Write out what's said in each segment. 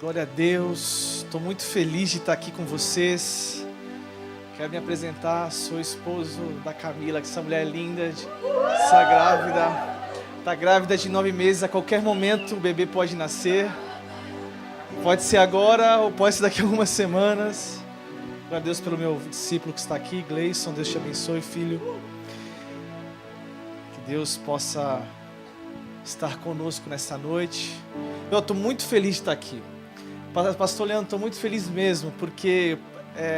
Glória a Deus, estou muito feliz de estar aqui com vocês. Quero me apresentar, sou esposo da Camila, que essa mulher é linda, está grávida de 9 meses, a qualquer momento o bebê pode nascer. Pode ser agora ou pode ser daqui a algumas semanas. Glória a Deus pelo meu discípulo que está aqui, Gleison, Deus te abençoe, filho. Que Deus possa estar conosco nessa noite. Eu estou muito feliz de estar aqui. Pastor Leandro, estou muito feliz mesmo, porque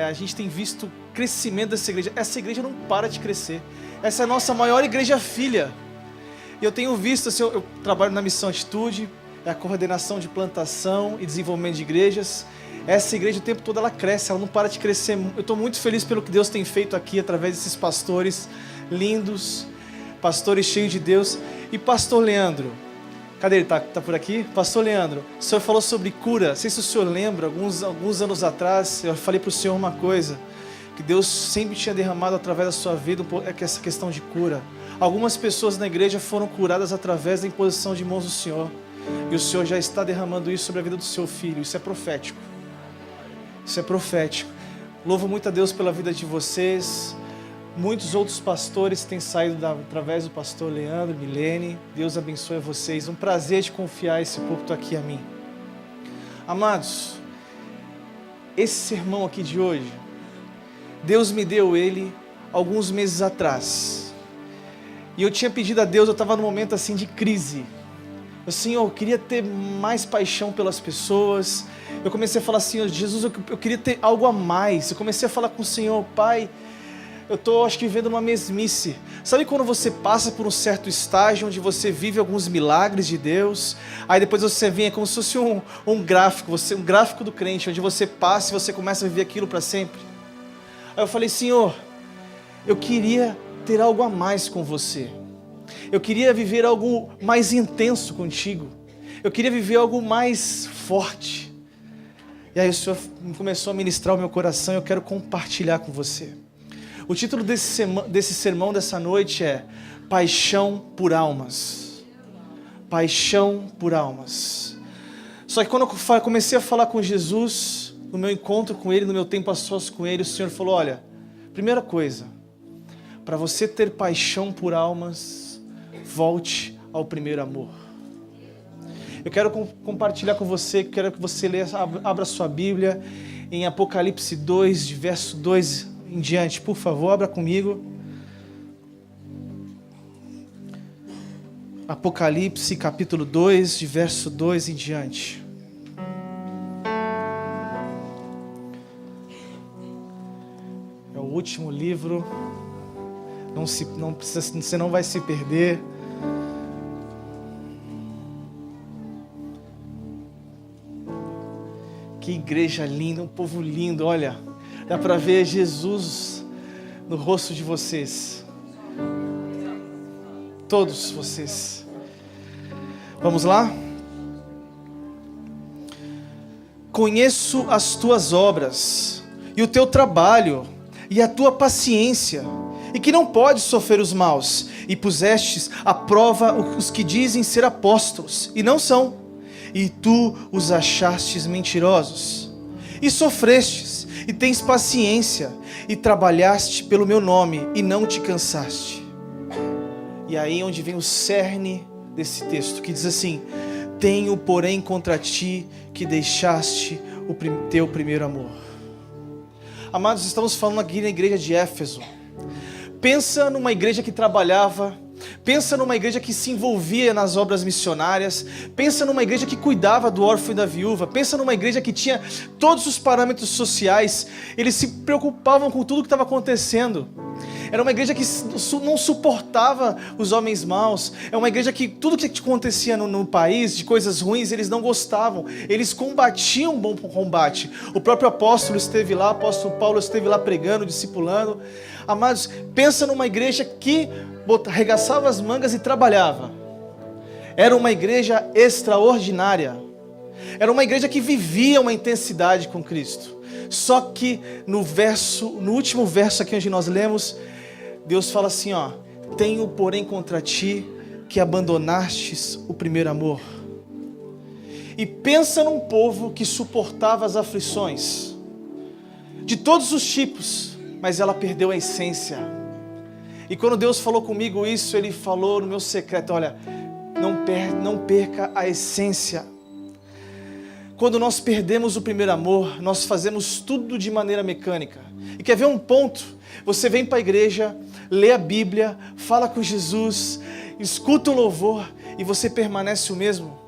a gente tem visto o crescimento dessa igreja. Essa igreja não para de crescer. Essa é a nossa maior igreja filha. E eu tenho visto, assim, eu trabalho na Missão Atitude, é a coordenação de plantação e desenvolvimento de igrejas. Essa igreja o tempo todo ela cresce, ela não para de crescer. Eu estou muito feliz pelo que Deus tem feito aqui, através desses pastores lindos, pastores cheios de Deus. E pastor Leandro, cadê ele? Tá por aqui? Pastor Leandro, o senhor falou sobre cura. Não sei se o senhor lembra, alguns anos atrás, eu falei para o senhor uma coisa, que Deus sempre tinha derramado através da sua vida essa questão de cura. Algumas pessoas na igreja foram curadas através da imposição de mãos do Senhor. E o Senhor já está derramando isso sobre a vida do seu filho. Isso é profético. Isso é profético. Louvo muito a Deus pela vida de vocês. Muitos outros pastores têm saído através do pastor Leandro, Milene. Deus abençoe vocês. Um prazer de confiar esse púlpito aqui a mim. Amados, esse sermão aqui de hoje, Deus me deu ele alguns meses atrás. E eu tinha pedido a Deus, eu estava num momento assim de crise. Senhor, eu queria ter mais paixão pelas pessoas. Eu comecei a falar assim, Jesus, eu queria ter algo a mais. Eu comecei a falar com o Senhor, Pai, eu estou, acho que, vivendo uma mesmice. Sabe quando você passa por um certo estágio, onde você vive alguns milagres de Deus, aí depois você vem, é como se fosse um gráfico, um gráfico do crente, onde você passa e você começa a viver aquilo para sempre. Aí eu falei, Senhor, eu queria ter algo a mais com você. Eu queria viver algo mais intenso contigo. Eu queria viver algo mais forte. E aí o Senhor começou a ministrar o meu coração e eu quero compartilhar com você. O título desse sermão dessa noite é Paixão por Almas. Paixão por Almas. Só que quando eu comecei a falar com Jesus, no meu encontro com Ele, no meu tempo a sós com Ele, o Senhor falou, olha, primeira coisa, para você ter paixão por almas, volte ao primeiro amor. Eu quero compartilhar com você, quero que você leia, abra sua Bíblia em Apocalipse 2, de verso 2 em diante. Por favor, abra comigo. Apocalipse capítulo 2, de verso 2 em diante. É o último livro. Você não vai se perder. Que igreja linda, um povo lindo, olha. Dá para ver Jesus no rosto de vocês. Todos vocês. Vamos lá? Conheço as tuas obras, e o teu trabalho, e a tua paciência, e que não podes sofrer os maus, e pusestes à prova os que dizem ser apóstolos, e não são, e tu os achastes mentirosos, e sofrestes, e tens paciência, e trabalhaste pelo meu nome, e não te cansaste. E aí onde vem o cerne desse texto, que diz assim, tenho porém contra ti, que deixaste o teu primeiro amor. Amados, estamos falando aqui na igreja de Éfeso. Pensa numa igreja que trabalhava, pensa numa igreja que se envolvia nas obras missionárias, pensa numa igreja que cuidava do órfão e da viúva, pensa numa igreja que tinha todos os parâmetros sociais, eles se preocupavam com tudo que estava acontecendo. Era uma igreja que não suportava os homens maus, é uma igreja que tudo que acontecia no país, de coisas ruins, eles não gostavam, eles combatiam um bom combate. O próprio apóstolo esteve lá, o apóstolo Paulo esteve lá pregando, discipulando. Amados, pensa numa igreja que arregaçava as mangas e trabalhava. Era uma igreja extraordinária. Era uma igreja que vivia uma intensidade com Cristo. Só que no último verso aqui onde nós lemos, Deus fala assim, tenho porém contra ti que abandonastes o primeiro amor. E pensa num povo que suportava as aflições, de todos os tipos, mas ela perdeu a essência. E quando Deus falou comigo isso, Ele falou no meu secreto, olha, não perca a essência. Quando nós perdemos o primeiro amor, nós fazemos tudo de maneira mecânica. E quer ver um ponto? Você vem para a igreja, lê a Bíblia, fala com Jesus, escuta o louvor e você permanece o mesmo.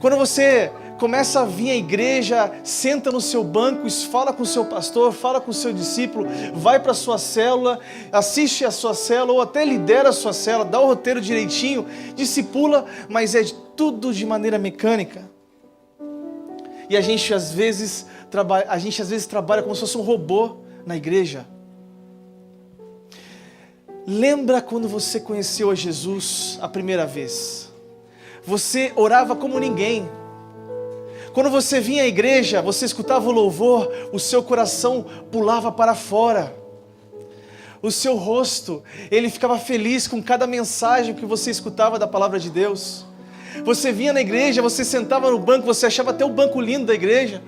Quando você começa a vir à igreja, senta no seu banco, fala com o seu pastor, fala com o seu discípulo, vai para a sua célula, assiste a sua célula ou até lidera a sua célula, dá o roteiro direitinho, discipula, mas é tudo de maneira mecânica. E a gente às vezes trabalha como se fosse um robô na igreja. Lembra quando você conheceu a Jesus a primeira vez? Você orava como ninguém. Quando você vinha à igreja, você escutava o louvor, o seu coração pulava para fora. O seu rosto, ele ficava feliz com cada mensagem que você escutava da palavra de Deus. Você vinha na igreja, você sentava no banco, você achava até o banco lindo da igreja.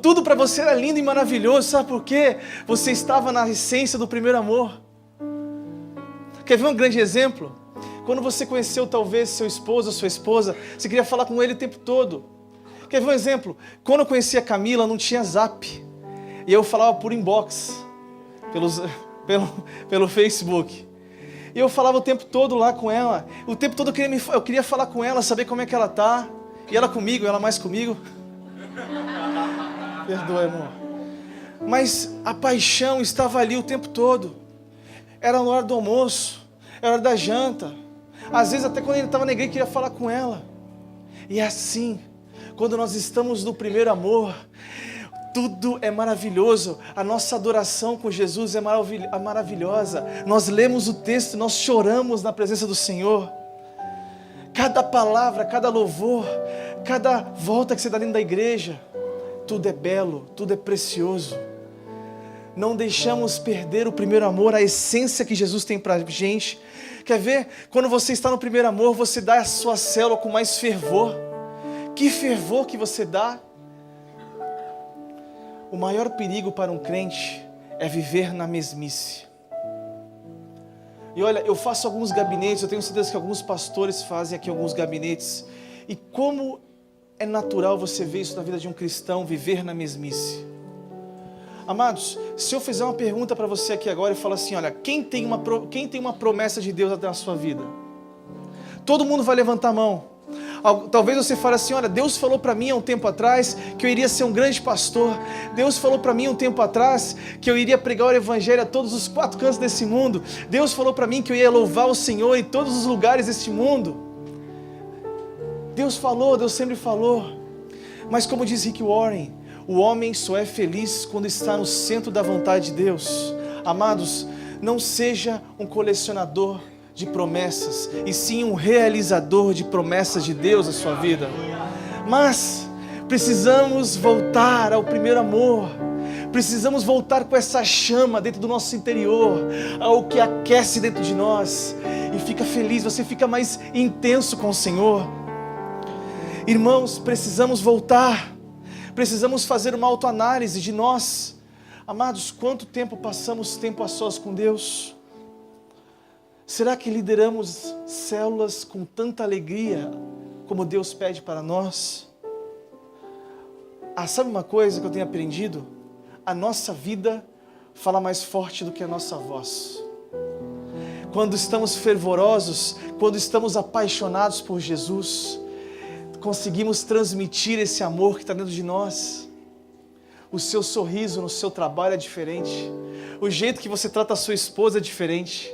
Tudo para você era lindo e maravilhoso, sabe por quê? Você estava na essência do primeiro amor. Quer ver um grande exemplo? Quando você conheceu talvez seu esposo ou sua esposa, você queria falar com ele o tempo todo. Quer ver um exemplo? Quando eu conheci a Camila, não tinha Zap. E eu falava por inbox, pelo Facebook. E eu falava o tempo todo lá com ela. O tempo todo eu queria falar com ela, saber como é que ela tá. E ela comigo, ela mais comigo. Perdoa, amor. Mas a paixão estava ali o tempo todo. Era na hora do almoço, era hora da janta. Às vezes até quando ele estava na igreja, eu queria falar com ela. E é assim, quando nós estamos no primeiro amor, tudo é maravilhoso. A nossa adoração com Jesus é maravilhosa. Nós lemos o texto, nós choramos na presença do Senhor. Cada palavra, cada louvor, cada volta que você dá dentro da igreja, tudo é belo, tudo é precioso. Não deixamos perder o primeiro amor, a essência que Jesus tem pra gente. Quer ver? Quando você está no primeiro amor, você dá a sua célula com mais fervor. Que fervor que você dá! O maior perigo para um crente é viver na mesmice. E olha, eu faço alguns gabinetes, eu tenho certeza que alguns pastores fazem aqui alguns gabinetes. E como é natural você ver isso na vida de um cristão, viver na mesmice. Amados, se eu fizer uma pergunta para você aqui agora e falar assim, olha, quem tem uma promessa de Deus na sua vida? Todo mundo vai levantar a mão. Talvez você fale assim, olha, Deus falou para mim há um tempo atrás que eu iria ser um grande pastor. Deus falou para mim há um tempo atrás que eu iria pregar o evangelho a todos os 4 cantos desse mundo. Deus falou para mim que eu ia louvar o Senhor em todos os lugares deste mundo. Deus falou, Deus sempre falou. Mas como diz Rick Warren, o homem só é feliz quando está no centro da vontade de Deus. Amados, não seja um colecionador de promessas, e sim um realizador de promessas de Deus na sua vida. Mas precisamos voltar ao primeiro amor. Precisamos voltar com essa chama dentro do nosso interior, ao que aquece dentro de nós e fica feliz, você fica mais intenso com o Senhor. Irmãos, precisamos voltar. Precisamos fazer uma autoanálise de nós. Amados, quanto tempo passamos a sós com Deus? Será que lideramos células com tanta alegria como Deus pede para nós? Sabe uma coisa que eu tenho aprendido? A nossa vida fala mais forte do que a nossa voz. Quando estamos fervorosos, quando estamos apaixonados por Jesus, conseguimos transmitir esse amor que está dentro de nós. O seu sorriso no seu trabalho é diferente. O jeito que você trata a sua esposa é diferente.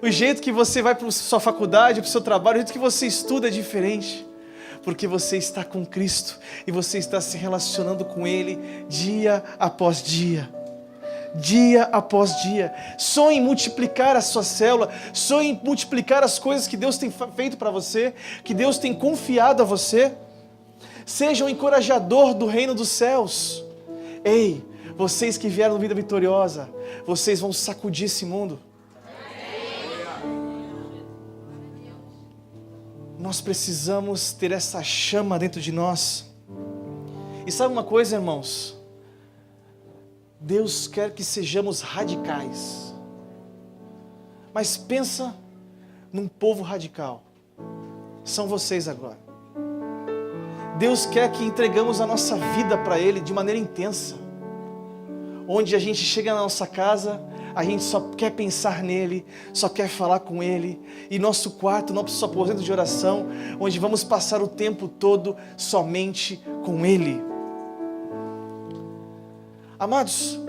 O jeito que você vai para a sua faculdade, para o seu trabalho, o jeito que você estuda é diferente. Porque você está com Cristo e você está se relacionando com Ele dia após dia. Dia após dia. Sonhe em multiplicar a sua célula. Sonhe em multiplicar as coisas que Deus tem feito para você, que Deus tem confiado a você. Seja um encorajador do reino dos céus. Ei, vocês que vieram no Vida Vitoriosa, vocês vão sacudir esse mundo. nós precisamos ter essa chama dentro de nós. E sabe uma coisa, irmãos? Deus quer que sejamos radicais. Mas pensa num povo radical. São vocês agora. Deus quer que entregamos a nossa vida para Ele de maneira intensa. Onde a gente chega na nossa casa, a gente só quer pensar nele, só quer falar com Ele. E nosso quarto, nosso aposento de oração, onde vamos passar o tempo todo somente com Ele. Amados,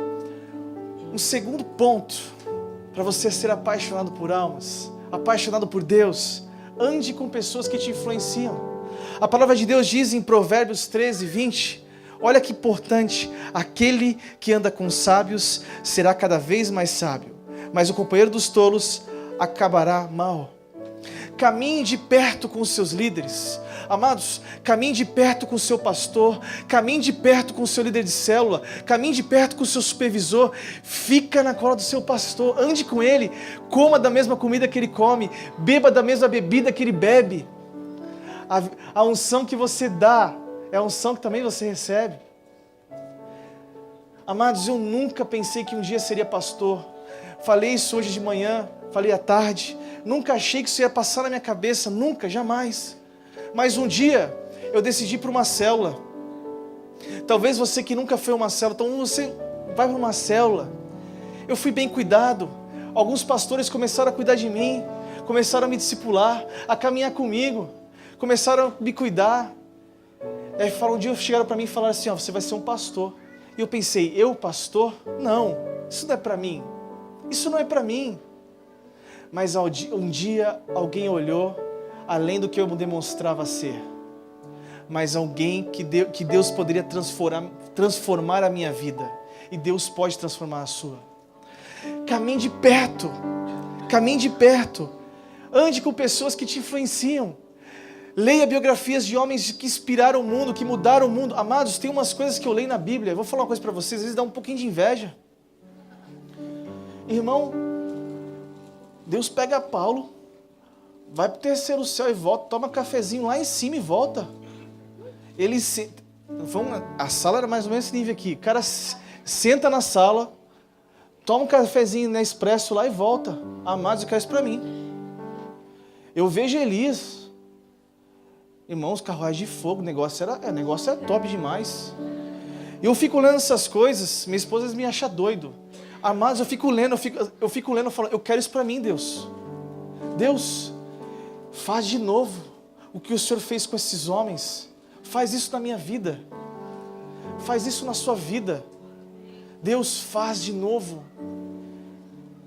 um segundo ponto para você ser apaixonado por almas, apaixonado por Deus, ande com pessoas que te influenciam. A palavra de Deus diz em Provérbios 13, 20, olha que importante, aquele que anda com sábios será cada vez mais sábio, mas o companheiro dos tolos acabará mal. Caminhe de perto com os seus líderes. Amados, caminhe de perto com o seu pastor, caminhe de perto com o seu líder de célula, caminhe de perto com o seu supervisor, fica na cola do seu pastor, ande com ele, coma da mesma comida que ele come, beba da mesma bebida que ele bebe. A unção que você dá é a unção que também você recebe. Amados, eu nunca pensei que um dia seria pastor. Falei isso hoje de manhã, falei à tarde. Nunca achei que isso ia passar na minha cabeça, nunca, jamais. Mas um dia eu decidi ir para uma célula. Talvez você que nunca foi a uma célula, então você vai para uma célula. Eu fui bem cuidado. Alguns pastores começaram a cuidar de mim, começaram a me discipular, a caminhar comigo, começaram a me cuidar. Um dia chegaram para mim e falaram assim, você vai ser um pastor. E eu pensei, eu pastor? Não, isso não é para mim. Isso não é para mim. Mas um dia alguém olhou, além do que eu demonstrava ser, mas alguém que Deus poderia transformar a minha vida. E Deus pode transformar a sua. Caminhe de perto. Caminhe de perto. Ande com pessoas que te influenciam. Leia biografias de homens que inspiraram o mundo, que mudaram o mundo. Amados, tem umas coisas que eu leio na Bíblia. Eu vou falar uma coisa para vocês, às vezes dá um pouquinho de inveja. Irmão, Deus pega Paulo, vai para o terceiro céu e volta, toma cafezinho lá em cima e volta. A sala era mais ou menos esse nível aqui. O cara senta na sala, toma um cafezinho na expresso lá e volta. Amados, eu quero isso para mim. Eu vejo Elias. Irmãos, carruagem de fogo, o negócio é top demais. Eu fico lendo essas coisas, minha esposa me acha doido. Amados, eu fico lendo, falando, eu quero isso para mim, Deus. Deus, faz de novo o que o Senhor fez com esses homens. Faz isso na minha vida. Faz isso na sua vida. Deus, faz de novo.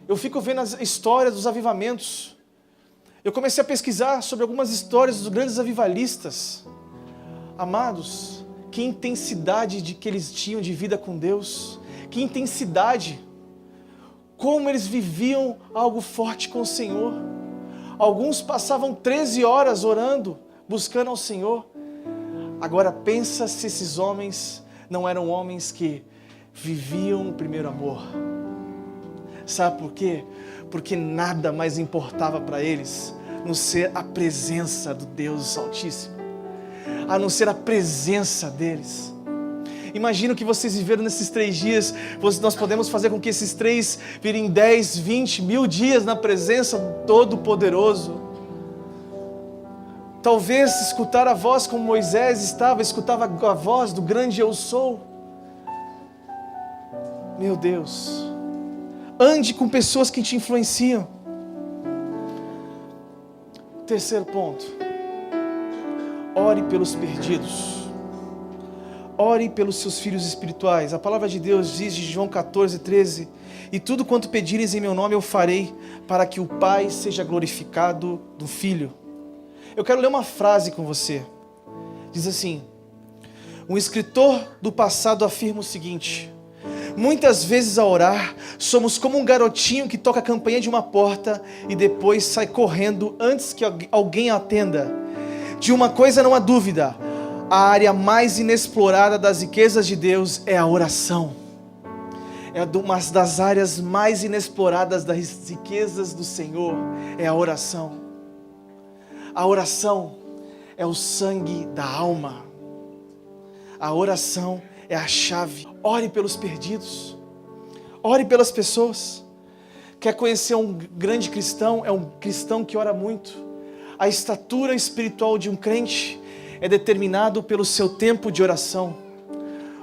Eu fico vendo as histórias dos avivamentos. Eu comecei a pesquisar sobre algumas histórias dos grandes avivalistas. Amados, que intensidade que eles tinham de vida com Deus. Que intensidade. Como eles viviam algo forte com o Senhor. Alguns passavam 13 horas orando, buscando ao Senhor. Agora pensa se esses homens não eram homens que viviam o primeiro amor. Sabe por quê? Porque nada mais importava para eles a não ser a presença do Deus Altíssimo, a não ser a presença deles. Imagina o que vocês viveram nesses 3 dias. Nós podemos fazer com que esses 3 virem 10, 20, 1000 dias na presença do Todo-Poderoso. Talvez escutar a voz como Moisés escutava a voz do grande Eu Sou. Meu Deus, ande com pessoas que te influenciam. Terceiro ponto, ore pelos perdidos. Ore pelos seus filhos espirituais. A palavra de Deus diz em João 14, 13, e tudo quanto pedires em meu nome eu farei, para que o Pai seja glorificado do Filho. Eu quero ler uma frase com você. Diz assim, um escritor do passado afirma o seguinte: muitas vezes ao orar, somos como um garotinho que toca a campainha de uma porta e depois sai correndo antes que alguém atenda. De uma coisa não há dúvida, a área mais inexplorada das riquezas de Deus é a oração. É uma das áreas mais inexploradas das riquezas do Senhor, é a oração. A oração é o sangue da alma. A oração é a chave. Ore pelos perdidos. Ore pelas pessoas. Quer conhecer um grande cristão? É um cristão que ora muito. A estatura espiritual de um crente é determinado pelo seu tempo de oração.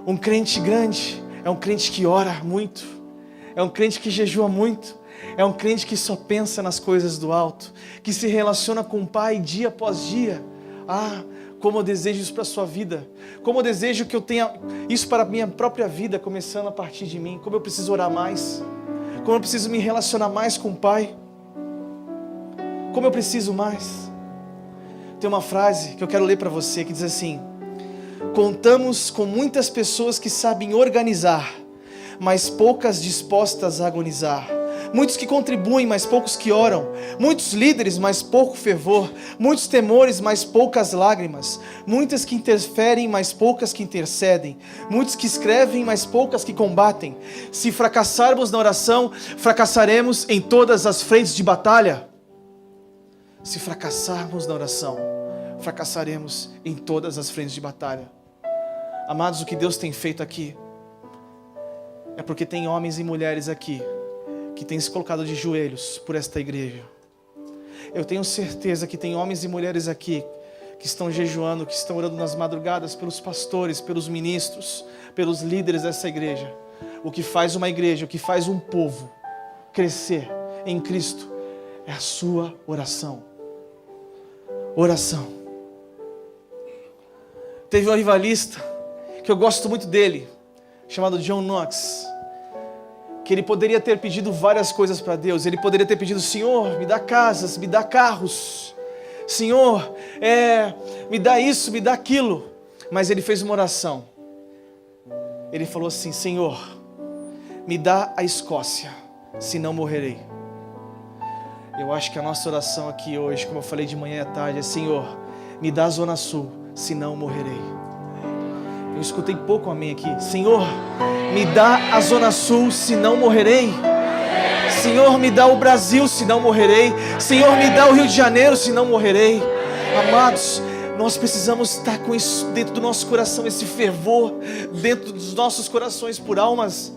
Um crente grande é um crente que ora muito. É um crente que jejua muito. É um crente que só pensa nas coisas do alto. Que se relaciona com o Pai dia após dia. Como eu desejo isso para a sua vida. Como eu desejo que eu tenha isso para a minha própria vida, começando a partir de mim. Como eu preciso orar mais. Como eu preciso me relacionar mais com o Pai. Como eu preciso mais. Tem uma frase que eu quero ler para você que diz assim: contamos com muitas pessoas que sabem organizar, mas poucas dispostas a agonizar. Muitos que contribuem, mas poucos que oram. Muitos líderes, mas pouco fervor. Muitos temores, mas poucas lágrimas. Muitas que interferem, mas poucas que intercedem. Muitos que escrevem, mas poucas que combatem. Se fracassarmos na oração, fracassaremos em todas as frentes de batalha. Se fracassarmos na oração, fracassaremos em todas as frentes de batalha. Amados, o que Deus tem feito aqui é porque tem homens e mulheres aqui que têm se colocado de joelhos por esta igreja. Eu tenho certeza que tem homens e mulheres aqui que estão jejuando, que estão orando nas madrugadas pelos pastores, pelos ministros, pelos líderes dessa igreja. O que faz uma igreja, o que faz um povo crescer em Cristo é a sua oração. Oração. Teve um avivalista que eu gosto muito dele, chamado John Knox, que ele poderia ter pedido várias coisas para Deus. Ele poderia ter pedido: Senhor, me dá casas, me dá carros, Senhor, me dá isso, me dá aquilo. Mas ele fez uma oração. Ele falou assim: Senhor, me dá a Escócia, senão morrerei. Eu acho que a nossa oração aqui hoje, como eu falei de manhã e à tarde, é: Senhor, me dá a Zona Sul, senão morrerei. Eu escutei pouco amém aqui. Senhor, me dá a Zona Sul, senão morrerei. Senhor, me dá o Brasil, senão morrerei. Senhor, me dá o Rio de Janeiro, senão morrerei. Amados, nós precisamos estar com isso dentro do nosso coração, esse fervor dentro dos nossos corações por almas.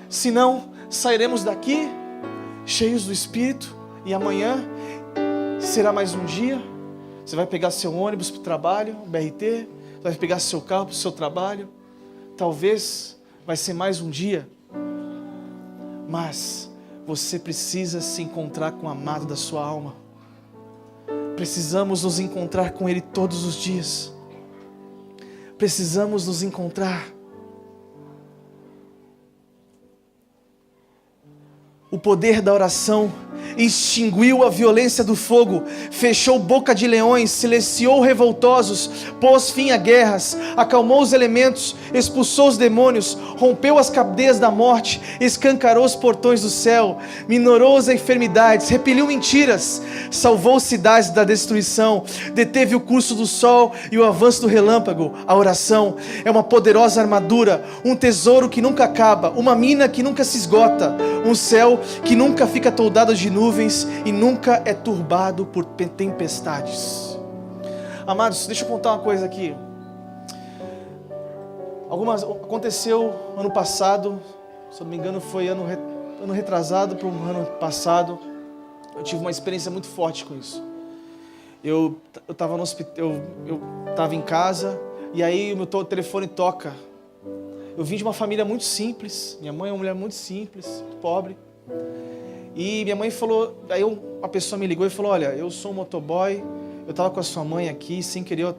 Senão, sairemos daqui cheios do Espírito e amanhã será mais um dia. Você vai pegar seu ônibus para o trabalho, BRT, vai pegar seu carro para o seu trabalho. Talvez vai ser mais um dia, mas você precisa se encontrar com o amado da sua alma. Precisamos nos encontrar com Ele todos os dias. Precisamos nos encontrar. O poder da oração extinguiu a violência do fogo, fechou boca de leões, silenciou revoltosos, pôs fim a guerras, acalmou os elementos, expulsou os demônios, rompeu as cadeias da morte, escancarou os portões do céu, minorou as enfermidades, repeliu mentiras, salvou cidades da destruição, deteve o curso do sol e o avanço do relâmpago. A oração é uma poderosa armadura, um tesouro que nunca acaba, uma mina que nunca se esgota, um céu que nunca fica toldado de nuvens e nunca é turbado por tempestades. Amados, deixa eu contar uma coisa aqui. Aconteceu ano passado, se eu não me engano foi ano retrasado para um ano passado. Eu tive uma experiência muito forte com isso. Eu estava no hospital, eu estava em casa e aí o meu telefone toca. Eu vim de uma família muito simples. Minha mãe é uma mulher muito simples, muito pobre. E minha mãe falou, aí a pessoa me ligou e falou: olha, eu sou um motoboy, eu estava com a sua mãe aqui, sem querer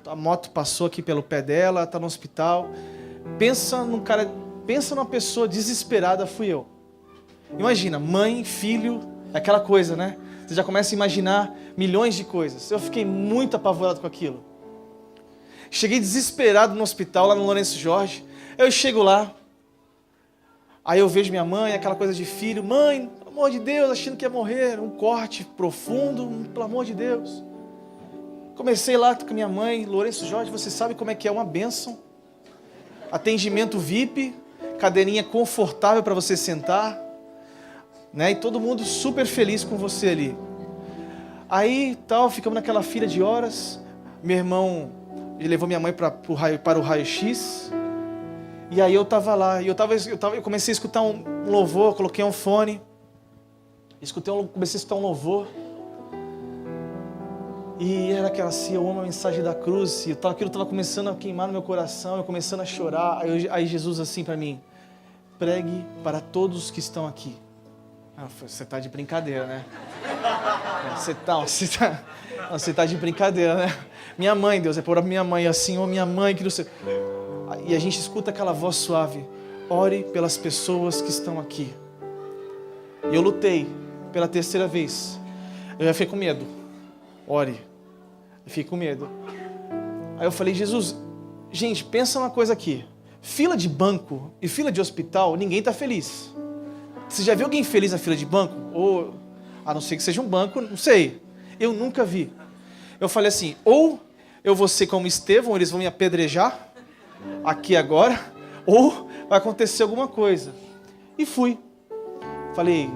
a moto passou aqui pelo pé dela, está no hospital. Pensa numa pessoa desesperada, fui eu. Imagina, mãe, filho, aquela coisa, né? Você já começa a imaginar milhões de coisas. Eu fiquei muito apavorado com aquilo. Cheguei desesperado no hospital, lá no Lourenço Jorge. Eu chego lá, aí eu vejo minha mãe, aquela coisa de filho. Mãe, pelo amor de Deus, achando que ia morrer. Um corte profundo, pelo amor de Deus. Comecei lá com minha mãe. Lourenço Jorge, você sabe como é que é, uma bênção. Atendimento VIP, cadeirinha confortável para você sentar, né? E todo mundo super feliz com você ali. Aí, tal, ficamos naquela fila de horas. Meu irmão, ele levou minha mãe para o raio-x. E aí eu tava lá, e eu comecei a escutar um louvor, coloquei um fone. Comecei a escutar um louvor. E era aquela assim, eu amo a mensagem da cruz. E aquilo estava começando a queimar no meu coração, eu começando a chorar. Aí Jesus assim para mim, pregue para todos que estão aqui. Você tá de brincadeira, né? Você tá de brincadeira, né? Minha mãe, Deus, é por minha mãe, assim, ô minha mãe, que não sei. E a gente escuta aquela voz suave, ore pelas pessoas que estão aqui. E eu lutei pela terceira vez. Eu já fiquei com medo. Ore. Eu fiquei com medo. Aí eu falei, Jesus, gente, pensa uma coisa aqui. Fila de banco e fila de hospital, ninguém tá feliz. Você já viu alguém feliz na fila de banco? Ou, a não ser que seja um banco, não sei. Eu nunca vi. Eu falei assim, ou eu vou ser como Estevão, eles vão me apedrejar aqui agora, ou vai acontecer alguma coisa. E fui. Falei,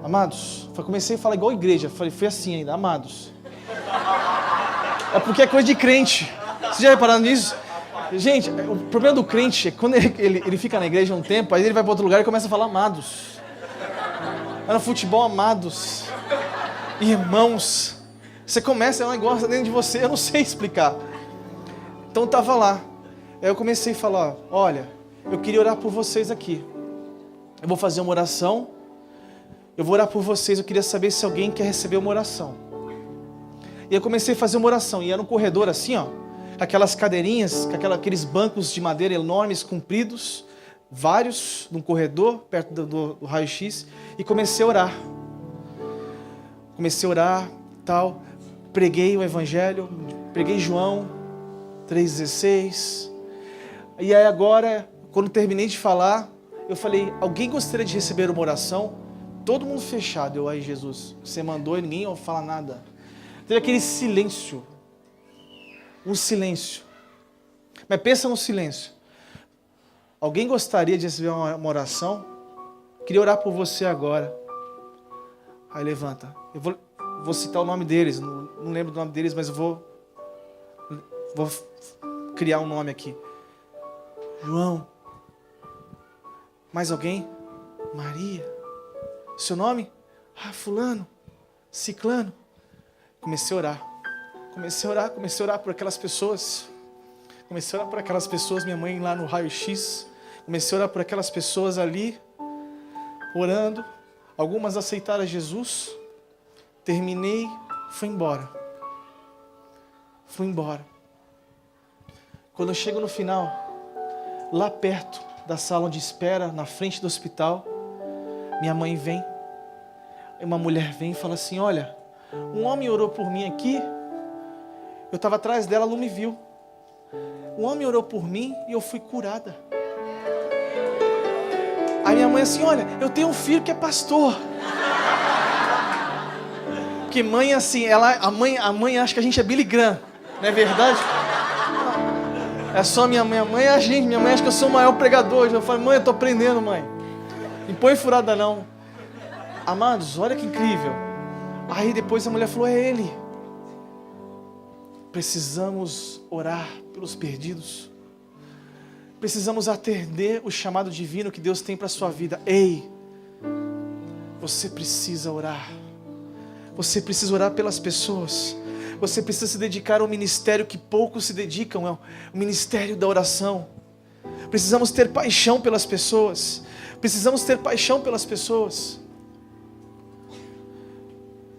amados, comecei a falar igual a igreja. Falei, foi assim ainda, amados. É porque é coisa de crente. Vocês já repararam nisso? Gente, o problema do crente é que quando ele fica na igreja um tempo, aí ele vai para outro lugar e começa a falar amados. Vai no futebol, amados. Irmãos. Você começa, é um negócio dentro de você, eu não sei explicar. Então eu estava lá. Aí eu comecei a falar, olha, eu queria orar por vocês aqui. Eu vou fazer uma oração. Eu vou orar por vocês, eu queria saber se alguém quer receber uma oração. E eu comecei a fazer uma oração. E era um corredor assim, ó. Aquelas cadeirinhas, aqueles bancos de madeira enormes, compridos. Vários, num corredor, perto do raio-x. E comecei a orar. Tal. Preguei o evangelho. Preguei João 3,16. E aí agora, quando terminei de falar, eu falei, alguém gostaria de receber uma oração? Todo mundo fechado. Eu, aí Jesus, você mandou e ninguém fala nada. Teve aquele silêncio. Um silêncio. Mas pensa no silêncio. Alguém gostaria de receber uma oração? Queria orar por você agora. Aí levanta. Eu vou citar o nome deles. Não lembro do nome deles, mas eu vou criar um nome aqui. João. Mais alguém? Maria. Seu nome? Fulano. Ciclano. Comecei a orar por aquelas pessoas. Minha mãe lá no raio-x. Comecei a orar por aquelas pessoas ali, orando. Algumas aceitaram a Jesus. Terminei, fui embora. Quando eu chego no final, lá perto da sala de espera, na frente do hospital, minha mãe vem. Uma mulher vem e fala assim, olha, um homem orou por mim aqui. Eu estava atrás dela, ela não me viu. Um homem orou por mim e eu fui curada. Aí minha mãe assim, olha, eu tenho um filho que é pastor. Porque mãe assim, a mãe acha que a gente é Billy Graham, não é verdade? É só minha mãe é a gente, minha mãe acha que eu sou o maior pregador. Eu falo, mãe, eu estou aprendendo, mãe. Não põe furada não. Amados, olha que incrível. Aí depois a mulher falou, é ele. Precisamos orar pelos perdidos. Precisamos atender o chamado divino que Deus tem para a sua vida. Ei, você precisa orar. Você precisa orar pelas pessoas. Você precisa se dedicar ao ministério que poucos se dedicam, é o ministério da oração. Precisamos ter paixão pelas pessoas.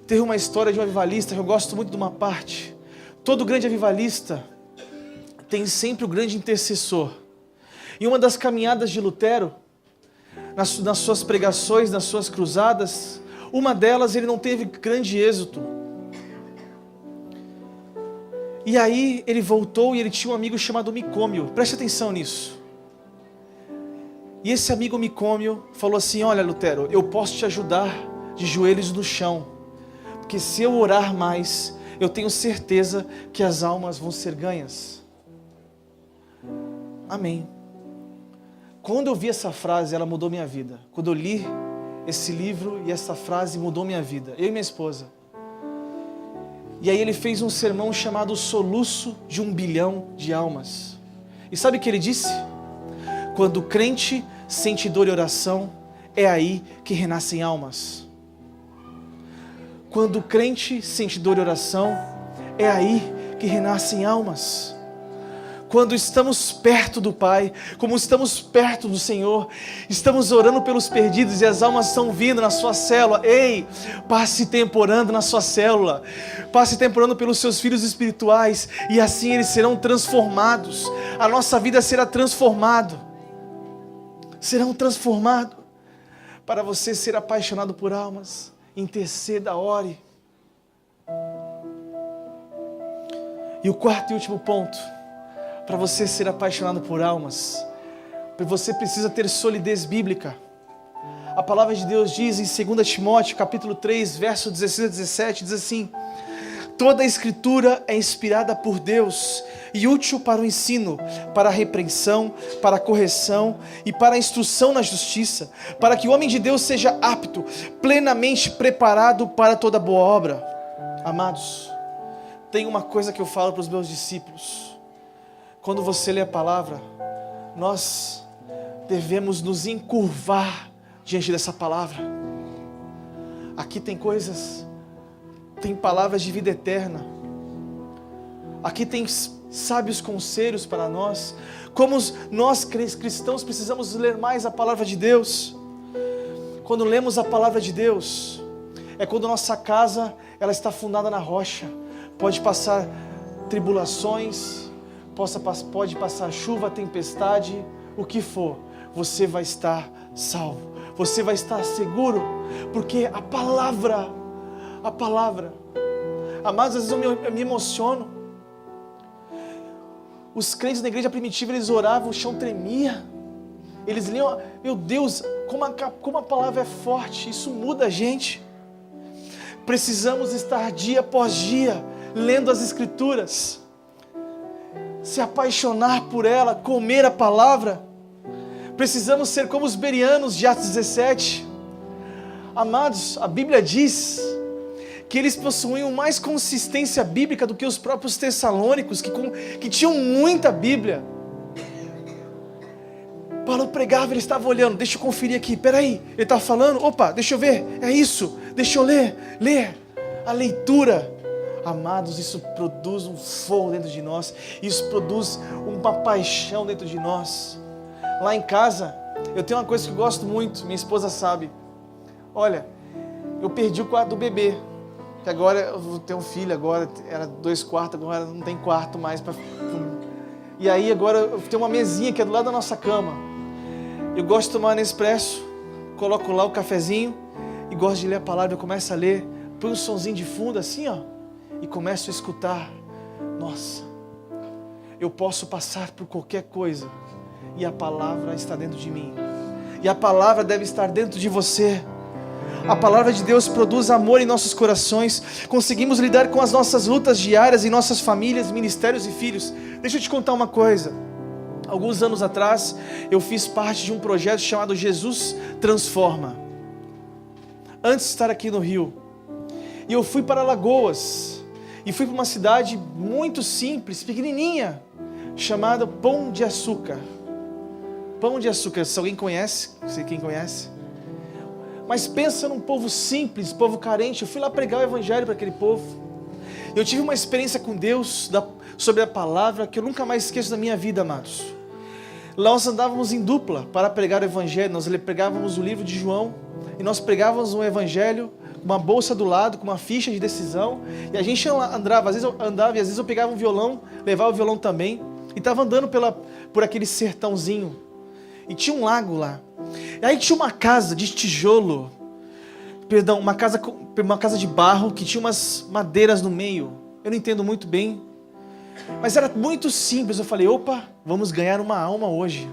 Tem uma história de um avivalista que eu gosto muito de uma parte. Todo grande avivalista tem sempre o grande intercessor. E uma das caminhadas de Lutero, nas suas pregações, nas suas cruzadas, uma delas ele não teve grande êxito. E aí ele voltou e ele tinha um amigo chamado Micômio. Preste atenção nisso. E esse amigo Micômio falou assim, olha Lutero, eu posso te ajudar de joelhos no chão. Porque se eu orar mais, eu tenho certeza que as almas vão ser ganhas. Amém. Quando eu vi essa frase, ela mudou minha vida. Quando eu li esse livro e essa frase mudou minha vida. Eu e minha esposa. E aí ele fez um sermão chamado O Soluço de 1 bilhão de almas. E sabe o que ele disse? Quando o crente sente dor e oração, é aí que renascem almas. Quando o crente sente dor e oração, é aí que renascem almas. Quando estamos perto do Pai, como estamos perto do Senhor, estamos orando pelos perdidos e as almas estão vindo na sua célula. Ei, passe tempo orando na sua célula, passe tempo orando pelos seus filhos espirituais, e assim eles serão transformados, a nossa vida será transformada, para você ser apaixonado por almas. Interceda, ore. E o quarto e último ponto, para você ser apaixonado por almas, você precisa ter solidez bíblica. A palavra de Deus diz em 2 Timóteo, capítulo 3, verso 16 a 17, diz assim: toda a escritura é inspirada por Deus e útil para o ensino, para a repreensão, para a correção e para a instrução na justiça, para que o homem de Deus seja apto, plenamente preparado para toda boa obra. Amados, tem uma coisa que eu falo para os meus discípulos: quando você lê a palavra, nós devemos nos encurvar diante dessa palavra. Aqui tem coisas, tem palavras de vida eterna. Aqui tem sábios conselhos para nós. Como nós cristãos precisamos ler mais a palavra de Deus. Quando lemos a palavra de Deus, é quando nossa casa ela está fundada na rocha. Pode passar tribulações, pode passar chuva, tempestade, o que for, você vai estar salvo, você vai estar seguro, porque a palavra, amados, às vezes eu me emociono. Os crentes da igreja primitiva, eles oravam, o chão tremia, eles liam, meu Deus, como a palavra é forte, isso muda a gente. Precisamos estar dia após dia, lendo as escrituras, se apaixonar por ela, comer a palavra. Precisamos ser como os bereanos de Atos 17. Amados, a Bíblia diz que eles possuíam mais consistência bíblica do que os próprios tessalônicos, que tinham muita Bíblia. Paulo pregava, ele estava olhando, deixa eu conferir aqui, peraí, ele está falando, opa, deixa eu ver, é isso, deixa eu ler, a leitura. Amados, isso produz um fogo dentro de nós, isso produz uma paixão dentro de nós. Lá em casa, eu tenho uma coisa que eu gosto muito, minha esposa sabe. Olha, eu perdi o quarto do bebê, que agora eu vou ter um filho, agora era 2 quartos, agora não tem quarto mais. E aí agora eu tenho uma mesinha que é do lado da nossa cama. Eu gosto de tomar Nespresso, coloco lá o cafezinho e gosto de ler a palavra, eu começo a ler, põe um sonzinho de fundo assim, ó, e começo a escutar. Nossa, eu posso passar por qualquer coisa e a palavra está dentro de mim, e a palavra deve estar dentro de você. A palavra de Deus produz amor em nossos corações. Conseguimos lidar com as nossas lutas diárias em nossas famílias, ministérios e filhos. Deixa eu te contar uma coisa. Alguns anos atrás, eu fiz parte de um projeto chamado Jesus Transforma, antes de estar aqui no Rio. E eu fui para Alagoas, e fui para uma cidade muito simples, pequenininha, chamada Pão de Açúcar. Pão de Açúcar, se alguém conhece, não sei quem conhece. Mas pensa num povo simples, povo carente. Eu fui lá pregar o evangelho para aquele povo. Eu tive uma experiência com Deus, sobre a palavra, que eu nunca mais esqueço da minha vida, amados. Lá nós andávamos em dupla para pregar o evangelho. Nós pregávamos o livro de João, e nós pregávamos um evangelho, uma bolsa do lado, com uma ficha de decisão. E a gente andava, às vezes eu andava, e às vezes eu pegava um violão, levava o violão também, e estava andando por aquele sertãozinho. E tinha um lago lá. E aí tinha uma casa de tijolo, uma casa de barro, que tinha umas madeiras no meio. Eu não entendo muito bem, mas era muito simples. Eu falei, opa, vamos ganhar uma alma hoje.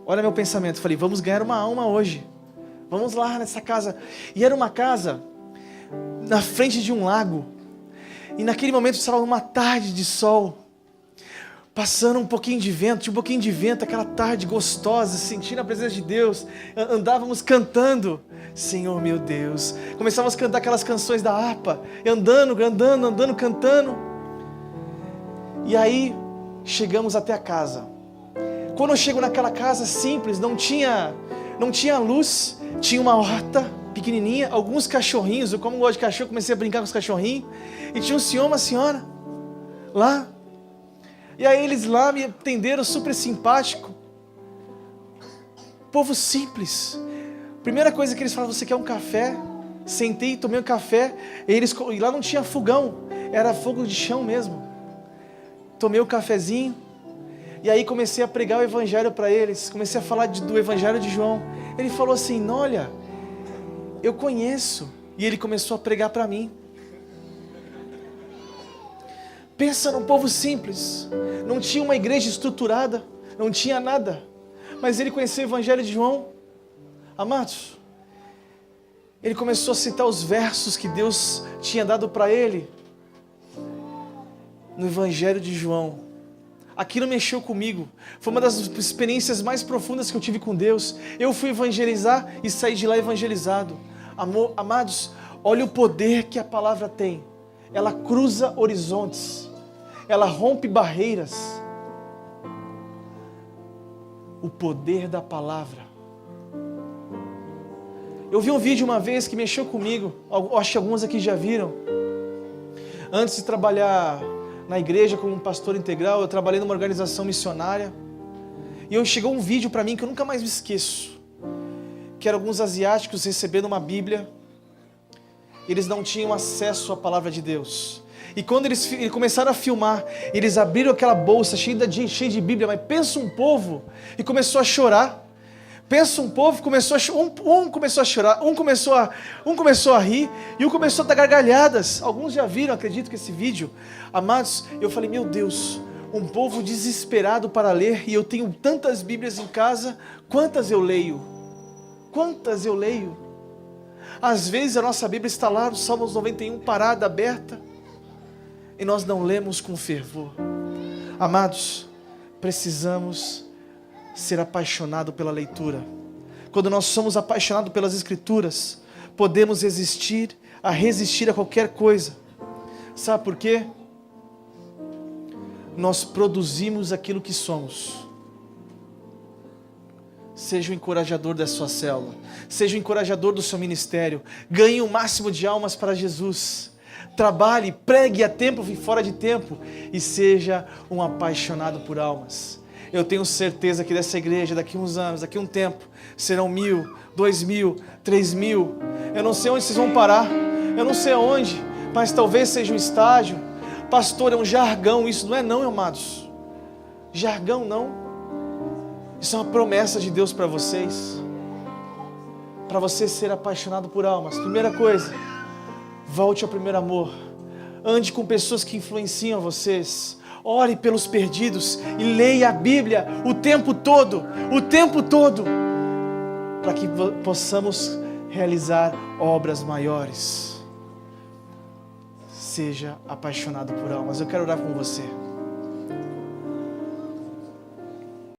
Olha meu pensamento, eu falei, vamos ganhar uma alma hoje. Vamos lá nessa casa. E era uma casa na frente de um lago. E naquele momento estava uma tarde de sol. passando um pouquinho de vento, tinha um pouquinho de vento, aquela tarde gostosa, sentindo a presença de Deus, andávamos cantando, Senhor meu Deus, começávamos a cantar aquelas canções da harpa, andando, cantando, e aí chegamos até a casa. Quando eu chego naquela casa simples, não tinha luz, tinha uma horta pequenininha, alguns cachorrinhos, eu como gosto de cachorro, comecei a brincar com os cachorrinhos, e tinha um senhor, uma senhora, lá, e aí eles lá me atenderam super simpático, povo simples, primeira coisa que eles falaram, você quer um café? Sentei, tomei um café, e lá não tinha fogão, era fogo de chão mesmo, tomei um cafezinho, e aí comecei a pregar o evangelho para eles, comecei a falar do evangelho de João. Ele falou assim, olha, eu conheço, e ele começou a pregar para mim. Pensa num povo simples, não tinha uma igreja estruturada, não tinha nada, mas ele conheceu o evangelho de João. Amados, ele começou a citar os versos que Deus tinha dado para ele, no evangelho de João. Aquilo mexeu comigo, foi uma das experiências mais profundas que eu tive com Deus. Eu fui evangelizar e saí de lá evangelizado. Amados, olha o poder que a palavra tem. Ela cruza horizontes, ela rompe barreiras. O poder da palavra. Eu vi um vídeo uma vez que mexeu comigo, acho que alguns aqui já viram. Antes de trabalhar na igreja como pastor integral, eu trabalhei numa organização missionária, e chegou um vídeo para mim que eu nunca mais me esqueço, que eram alguns asiáticos recebendo uma Bíblia, eles não tinham acesso à palavra de Deus, e quando eles começaram a filmar, eles abriram aquela bolsa cheia de Bíblia, mas pensa um povo, e começou a chorar. Pensa um povo, um começou a chorar, um começou a rir, e um começou a dar gargalhadas. Alguns já viram, acredito que esse vídeo. Amados, eu falei, meu Deus, um povo desesperado para ler, e eu tenho tantas Bíblias em casa, quantas eu leio? Quantas eu leio? Às vezes a nossa Bíblia está lá no Salmos 91, parada, aberta, e nós não lemos com fervor. Amados, precisamos ser apaixonado pela leitura. Quando nós somos apaixonados pelas Escrituras, podemos resistir a qualquer coisa. Sabe por quê? Nós produzimos aquilo que somos. Seja o encorajador da sua célula, seja o encorajador do seu ministério, ganhe o máximo de almas para Jesus. Trabalhe, pregue a tempo e fora de tempo, e seja um apaixonado por almas. Eu tenho certeza que dessa igreja, daqui uns anos, daqui um tempo, serão 1.000, 2.000, 3.000. Eu não sei onde vocês vão parar, eu não sei aonde, mas talvez seja um estágio. Pastor, é um jargão, isso não é não, amados. Jargão não. Isso é uma promessa de Deus para vocês. Para você ser apaixonado por almas. Primeira coisa, volte ao primeiro amor. Ande com pessoas que influenciam vocês. Ore pelos perdidos e leia a Bíblia o tempo todo, para que possamos realizar obras maiores. Seja apaixonado por almas. Eu quero orar com você.